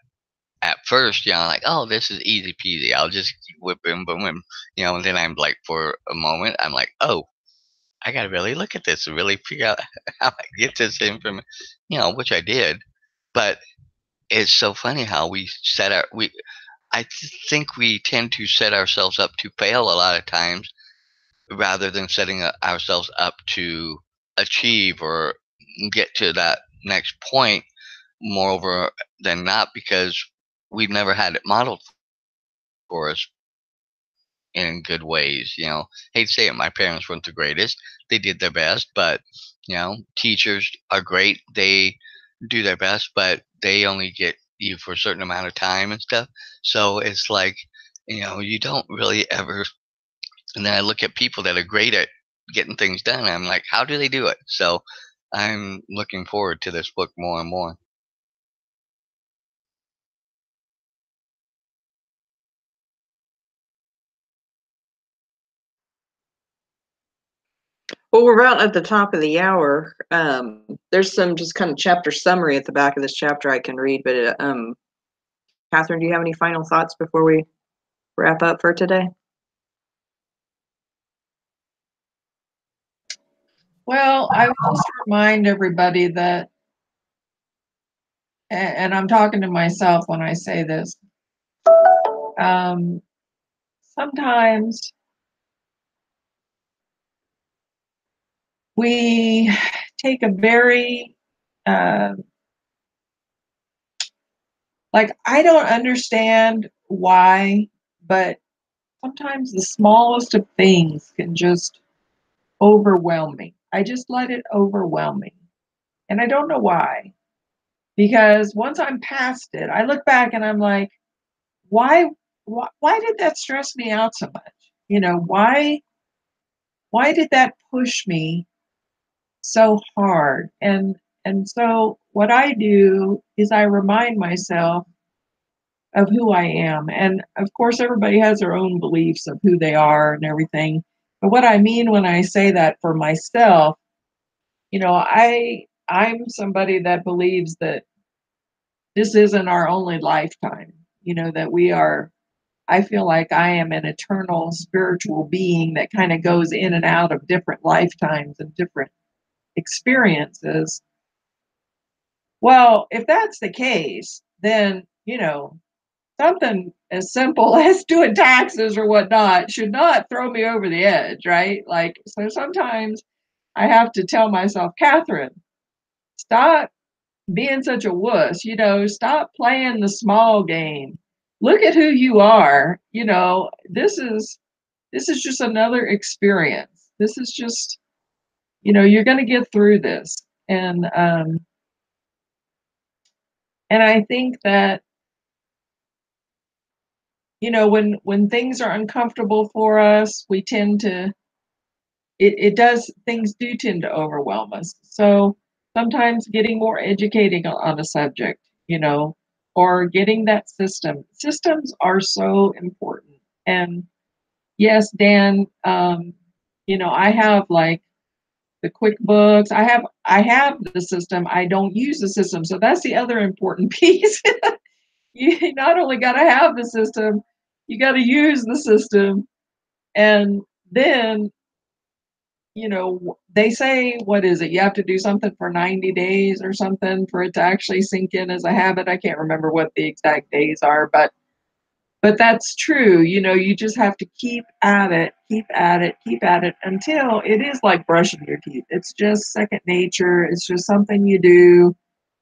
at first, like, oh, this is easy peasy. I'll just whip boom, boom, boom, and then I'm like, for a moment, I'm like, oh, I got to really look at this and really figure out how I get this information, which I did. But it's so funny how I think we tend to set ourselves up to fail a lot of times rather than setting ourselves up to achieve or get to that next point, moreover than not, because we've never had it modeled for us in good ways. Hate to say it, my parents weren't the greatest. They did their best, but teachers are great. They do their best, but they only get you for a certain amount of time and stuff. So it's like, you don't really ever. And then I look at people that are great at getting things done. And I'm like, how do they do it? So I'm looking forward to this book more and more. Well, we're about at the top of the hour. There's some just kind of chapter summary at the back of this chapter I can read, but Catherine, do you have any final thoughts before we wrap up for today? Well, I will just remind everybody that, and I'm talking to myself when I say this, sometimes we take a very, like, I don't understand why, but sometimes the smallest of things can just overwhelm me. I just let it overwhelm me. And I don't know why. Because once I'm past it, I look back and I'm like, why did that stress me out so much? Why did that push me so hard? And so what I do is I remind myself of who I am. And of course everybody has their own beliefs of who they are and everything. But what I mean when I say that for myself, I'm somebody that believes that this isn't our only lifetime, that we are. I feel like I am an eternal spiritual being that kind of goes in and out of different lifetimes and different experiences. Well, if that's the case, then, something as simple as doing taxes or whatnot should not throw me over the edge, right? Like, so sometimes I have to tell myself, Catherine, stop being such a wuss, stop playing the small game. Look at who you are. This is just another experience. This is just, you're going to get through this. And I think that, when things are uncomfortable for us, we tend to, things do tend to overwhelm us. So sometimes getting more educating on a subject, or getting that system. Systems are so important. And yes, Dan, I have like the QuickBooks. I have the system. I don't use the system. So that's the other important piece. You not only got to have the system, you got to use the system. And then, they say, what is it? You have to do something for 90 days or something for it to actually sink in as a habit. I can't remember what the exact days are, but But that's true. You just have to keep at it, keep at it, keep at it until it is like brushing your teeth. It's just second nature. It's just something you do.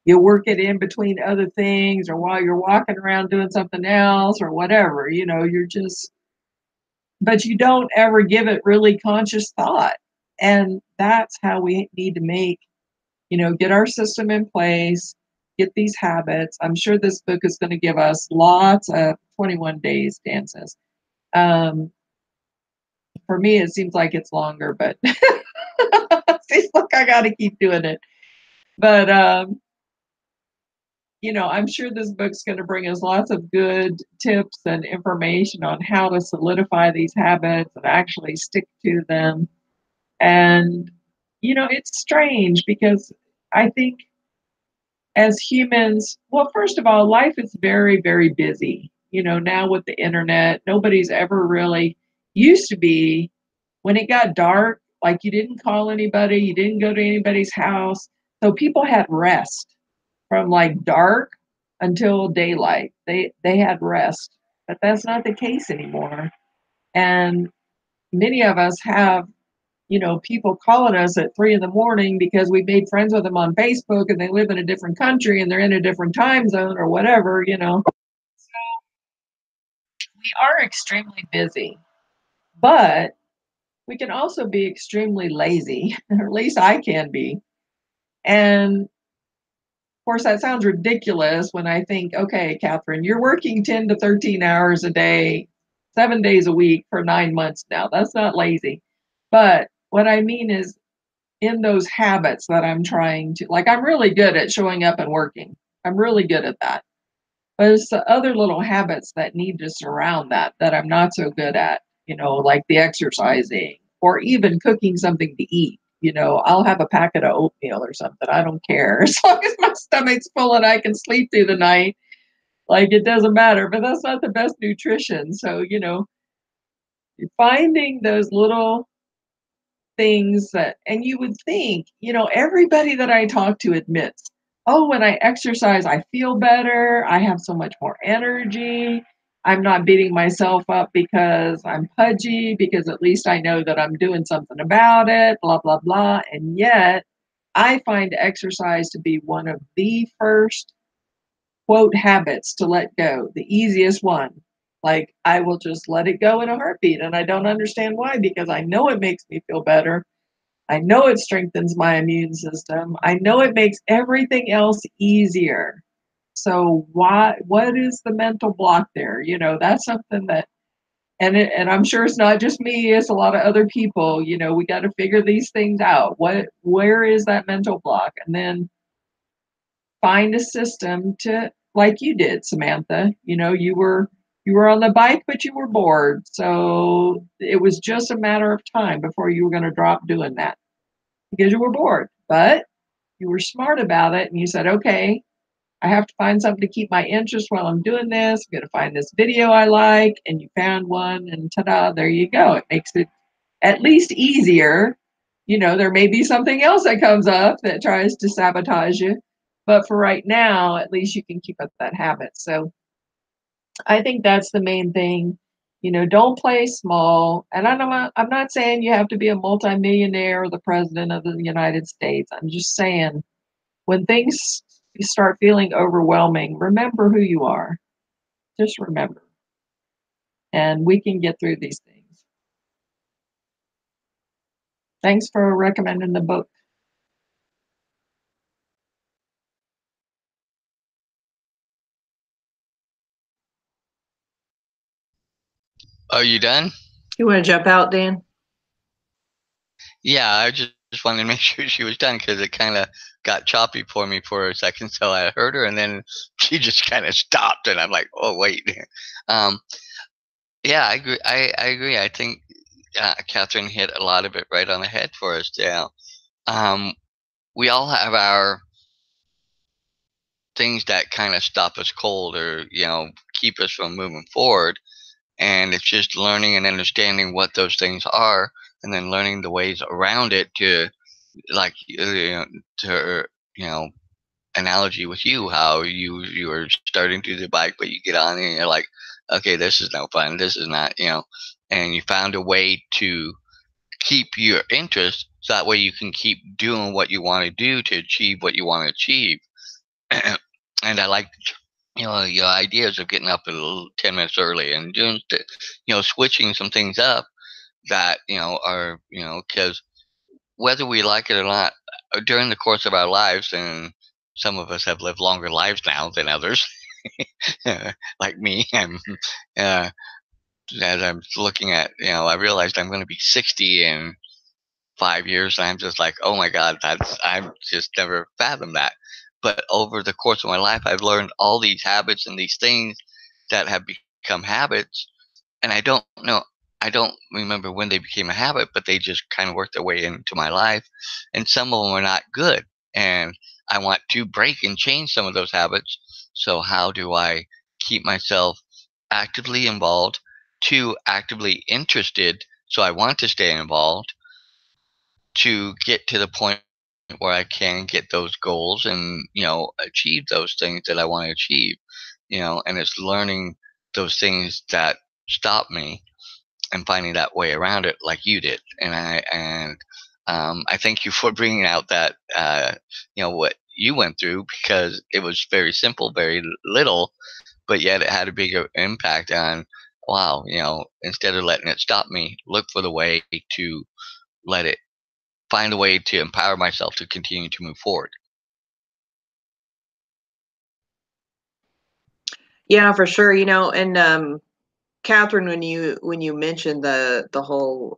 You work it in between other things or while you're walking around doing something else or whatever. You're just, but you don't ever give it really conscious thought. And that's how we need to get our system in place, get these habits. I'm sure this book is going to give us lots of 21 days dances. For me, it seems like it's longer, but seems like I got to keep doing it. But, I'm sure this book's going to bring us lots of good tips and information on how to solidify these habits and actually stick to them. And, it's strange because I think as humans, well, first of all, life is very, very busy. Now with the internet, nobody's ever really used to be when it got dark, like you didn't call anybody, you didn't go to anybody's house. So people had rest from like dark until daylight. They had rest. But that's not the case anymore. And many of us have people calling us at 3 in the morning because we made friends with them on Facebook and they live in a different country and they're in a different time zone or whatever. We are extremely busy, but we can also be extremely lazy, or at least I can be. And of course, that sounds ridiculous when I think, okay, Catherine, you're working 10 to 13 hours a day, 7 days a week for 9 months now. That's not lazy. But what I mean is, in those habits that I'm trying to, like, I'm really good at showing up and working. I'm really good at that. But it's the other little habits that need to surround that I'm not so good at, like the exercising or even cooking something to eat. I'll have a packet of oatmeal or something. I don't care. As long as my stomach's full and I can sleep through the night, like it doesn't matter. But that's not the best nutrition. So, finding those little things that, and you would think, everybody that I talk to admits, oh, when I exercise, I feel better. I have so much more energy. I'm not beating myself up because I'm pudgy, because at least I know that I'm doing something about it, blah, blah, blah. And yet, I find exercise to be one of the first quote habits to let go, the easiest one. Like, I will just let it go in a heartbeat. And I don't understand why, because I know it makes me feel better. I know it strengthens my immune system. I know it makes everything else easier. So what is the mental block there? That's something that, and I'm sure it's not just me, it's a lot of other people. We got to figure these things out. Where is that mental block? And then find a system to, like you did, Samantha. You were on the bike, but you were bored. So it was just a matter of time before you were going to drop doing that because you were bored. But you were smart about it and you said, okay, I have to find something to keep my interest while I'm doing this. I'm going to find this video I like. And you found one, and ta-da, there you go. It makes it at least easier. There may be something else that comes up that tries to sabotage you. But for right now, at least you can keep up that habit. So I think that's the main thing. Don't play small. And I'm not saying you have to be a multimillionaire or the president of the United States. I'm just saying when things start feeling overwhelming, remember who you are. Just remember. And we can get through these things. Thanks for recommending the book. Are you done? You want to jump out, Dan? Yeah, I just wanted to make sure she was done because it kind of got choppy for me for a second. So I heard her, and then she just kind of stopped, and I'm like, "Oh, wait." Um, yeah, I agree. I agree. I think Catherine hit a lot of it right on the head for us. Yeah, um, we all have our things that kind of stop us cold, or keep us from moving forward. And it's just learning and understanding what those things are, and then learning the ways around it to, like, to analogy with you, how you were starting to do the bike, but you get on and you're like, okay, this is no fun. This is not, and you found a way to keep your interest so that way you can keep doing what you want to do to achieve what you want to achieve. And I like, your ideas of getting up a little 10 minutes early and doing, switching some things up that, are, because whether we like it or not, during the course of our lives, and some of us have lived longer lives now than others, like me. Uh, as I'm looking at, I realized I'm going to be 60 in 5 years. And I'm just like, oh my God, I've just never fathomed that. But over the course of my life, I've learned all these habits and these things that have become habits. And I don't remember when they became a habit, but they just kind of worked their way into my life. And some of them are not good. And I want to break and change some of those habits. So how do I keep myself actively involved, to actively interested, so I want to stay involved, to get to the point where I can get those goals and, achieve those things that I want to achieve, and it's learning those things that stop me and finding that way around it like you did. I thank you for bringing out that, what you went through, because it was very simple, very little, but yet it had a bigger impact on, wow, instead of letting it stop me, look for the way to let it find a way to empower myself to continue to move forward. Yeah, for sure. And Catherine, when you mentioned the whole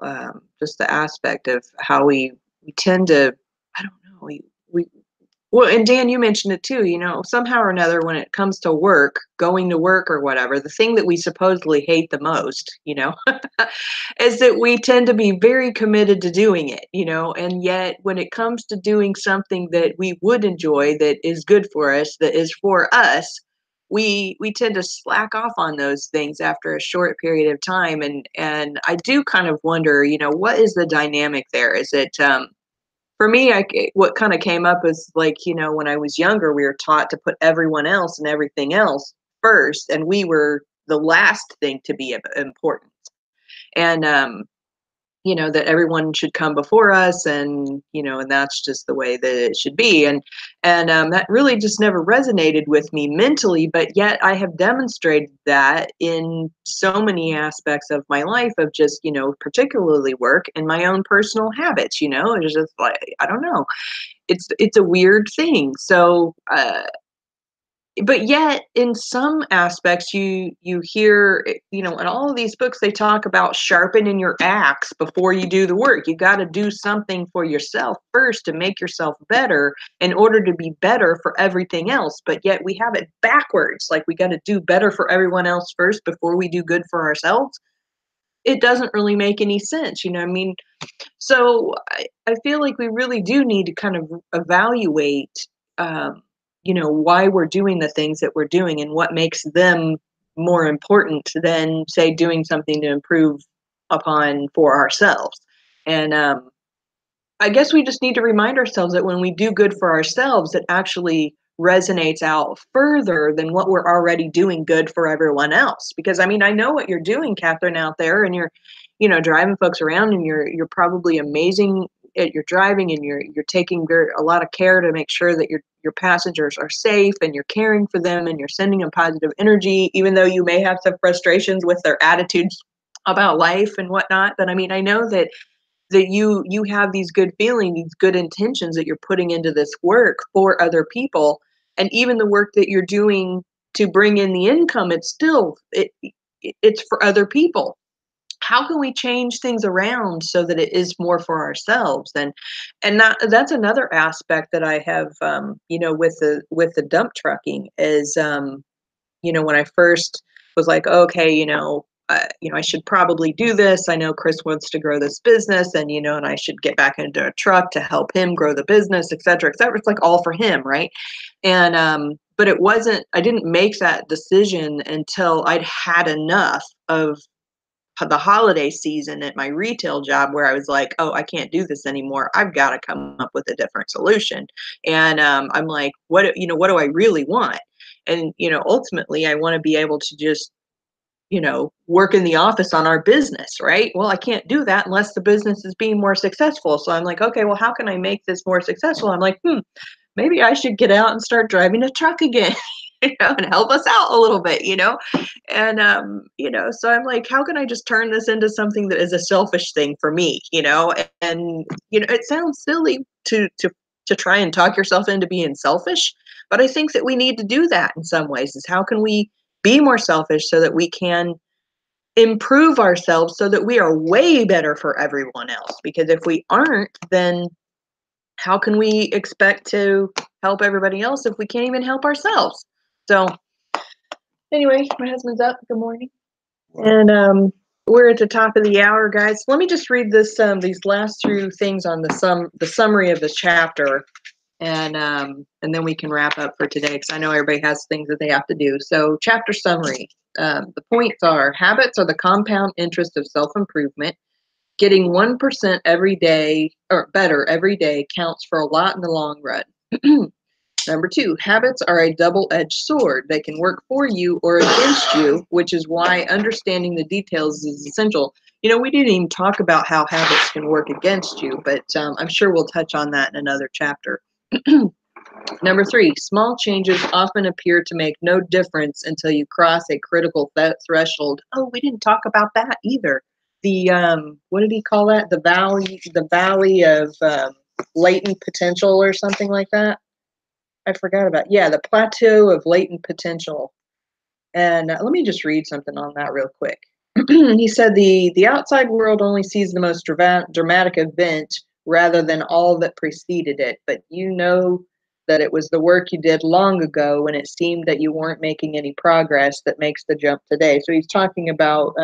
just the aspect of how we tend to, I don't know, we well, and Dan, you mentioned it too, somehow or another, when it comes to work, going to work or whatever, the thing that we supposedly hate the most, is that we tend to be very committed to doing it, and yet when it comes to doing something that we would enjoy, that is good for us, that is for us, we tend to slack off on those things after a short period of time. And I do kind of wonder, what is the dynamic there? Is it for me, what kind of came up is like, when I was younger, we were taught to put everyone else and everything else first, and we were the last thing to be important. And that everyone should come before us, and and that's just the way that it should be. And that really just never resonated with me mentally, but yet I have demonstrated that in so many aspects of my life, of just particularly work and my own personal habits. It's just like, I don't know, it's a weird thing. So but yet in some aspects, you hear, in all of these books, they talk about sharpening your axe before you do the work. You got to do something for yourself first to make yourself better, in order to be better for everything else. But yet we have it backwards, like we got to do better for everyone else first before we do good for ourselves. It doesn't really make any sense, I mean. So I feel like we really do need to kind of evaluate, why we're doing the things that we're doing, and what makes them more important than, say, doing something to improve upon for ourselves. And I guess we just need to remind ourselves that when we do good for ourselves, it actually resonates out further than what we're already doing good for everyone else. Because I mean, I know what you're doing, Catherine, out there, and you're, driving folks around, and you're probably amazing at your driving, and you're taking a lot of care to make sure that your passengers are safe, and you're caring for them, and you're sending them positive energy, even though you may have some frustrations with their attitudes about life and whatnot. But I mean, I know that you have these good feelings, these good intentions that you're putting into this work for other people. And even the work that you're doing to bring in the income, it's for other people. How can we change things around so that it is more for ourselves? And that's another aspect that I have, with the dump trucking is, when I first was like, okay, I should probably do this. I know Chris wants to grow this business, and I should get back into a truck to help him grow the business, et cetera, et cetera. It's like all for him, right? And but it wasn't. I didn't make that decision until I'd had enough of the holiday season at my retail job, where I was like, oh, I can't do this anymore. I've got to come up with a different solution. And I'm like, what do I really want? And ultimately, I want to be able to just work in the office on our business, right? Well, I can't do that unless the business is being more successful. So I'm like, okay, well, how can I make this more successful? I'm like, maybe I should get out and start driving a truck again, and help us out a little bit, And so I'm like, how can I just turn this into something that is a selfish thing for me, And it sounds silly to try and talk yourself into being selfish, but I think that we need to do that in some ways. Is how can we be more selfish so that we can improve ourselves so that we are way better for everyone else? Because if we aren't, then how can we expect to help everybody else if we can't even help ourselves? So anyway, my husband's up. Good morning. And we're at the top of the hour, guys. Let me just read these last few things on the summary of the chapter, and then we can wrap up for today, because I know everybody has things that they have to do. So chapter summary. The points are: habits are the compound interest of self-improvement. Getting 1% every day or better every day counts for a lot in the long run. Number 2, habits are a double-edged sword. They can work for you or against you, which is why understanding the details is essential. We didn't even talk about how habits can work against you, but I'm sure we'll touch on that in another chapter. Number 3, small changes often appear to make no difference until you cross a critical threshold. Oh, we didn't talk about that either. The what did he call that? The valley of latent potential or something like that. I forgot about. Yeah, the plateau of latent potential. And let me just read something on that real quick. He said the outside world only sees the most dramatic event rather than all that preceded it, but you know that it was the work you did long ago when it seemed that you weren't making any progress that makes the jump today. So he's talking about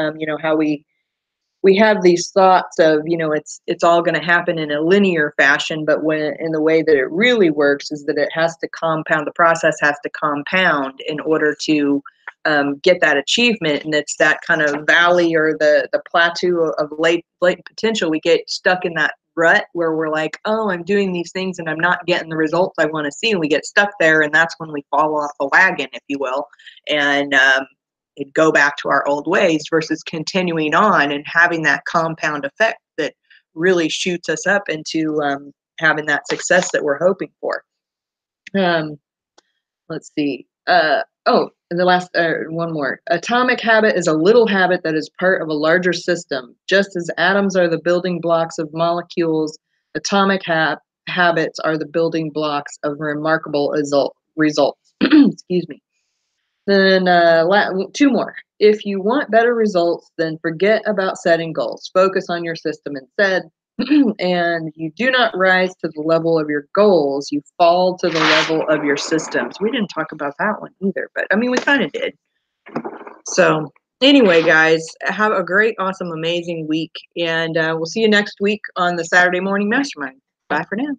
how we have these thoughts of, it's all going to happen in a linear fashion, but when in the way that it really works is that it has to compound. The process has to compound in order to get that achievement. And it's that kind of valley or the plateau of latent potential. We get stuck in that rut where we're like, oh, I'm doing these things and I'm not getting the results I want to see. And we get stuck there, and that's when we fall off the wagon, if you will. And go back to our old ways versus continuing on and having that compound effect that really shoots us up into having that success that we're hoping for. Let's see. And the last one more. Atomic habit is a little habit that is part of a larger system. Just as atoms are the building blocks of molecules, atomic habits are the building blocks of remarkable results. Excuse me. Then 2 more. If you want better results, then forget about setting goals. Focus on your system instead. And you do not rise to the level of your goals. You fall to the level of your systems. We didn't talk about that one either, but I mean, we kind of did. So anyway, guys, have a great, awesome, amazing week. And we'll see you next week on the Saturday Morning Mastermind. Bye for now.